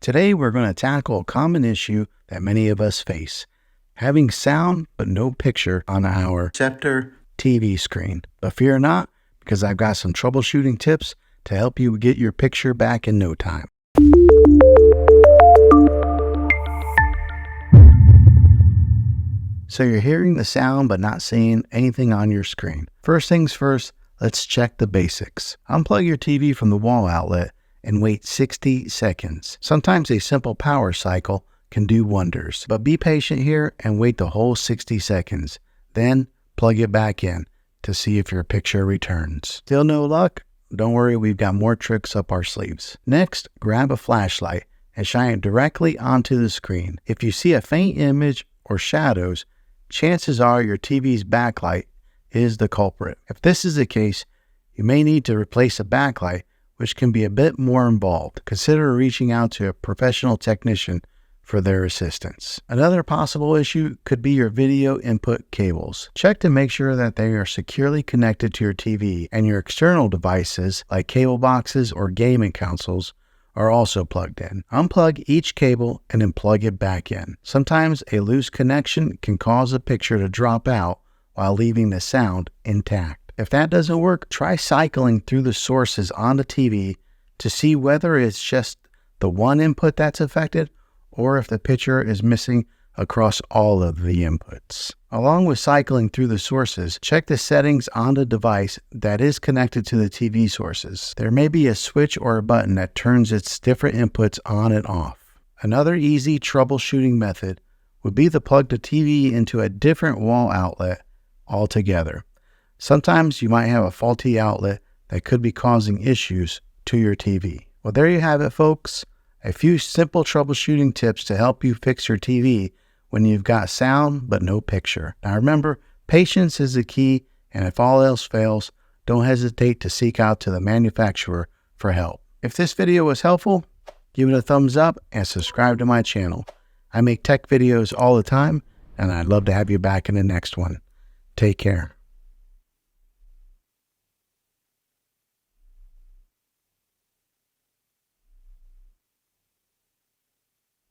Today we're going to tackle a common issue that many of us face, having sound but no picture on our Sceptre TV screen. But fear not, because I've got some troubleshooting tips to help you get your picture back in no time. So you're hearing the sound but not seeing anything on your screen. First things first, let's check the basics. Unplug your TV from the wall outlet and wait 60 seconds. Sometimes a simple power cycle can do wonders, but be patient here and wait the whole 60 seconds. Then plug it back in to see if your picture returns. Still no luck? Don't worry, we've got more tricks up our sleeves. Next, grab a flashlight and shine it directly onto the screen. If you see a faint image or shadows, chances are your TV's backlight is the culprit. If this is the case, you may need to replace a backlight, which can be a bit more involved. Consider reaching out to a professional technician for their assistance. Another possible issue could be your video input cables. Check to make sure that they are securely connected to your TV and your external devices like cable boxes or gaming consoles are also plugged in. Unplug each cable and then plug it back in. Sometimes a loose connection can cause a picture to drop out while leaving the sound intact. If that doesn't work, try cycling through the sources on the TV to see whether it's just the one input that's affected or if the picture is missing across all of the inputs. Along with cycling through the sources, check the settings on the device that is connected to the TV sources. There may be a switch or a button that turns its different inputs on and off. Another easy troubleshooting method would be to plug the TV into a different wall outlet altogether. Sometimes you might have a faulty outlet that could be causing issues to your TV. Well, there you have it, folks. A few simple troubleshooting tips to help you fix your TV when you've got sound but no picture. Now remember, patience is the key, and if all else fails, don't hesitate to seek out to the manufacturer for help. If this video was helpful, give it a thumbs up and subscribe to my channel. I make tech videos all the time, and I'd love to have you back in the next one. Take care.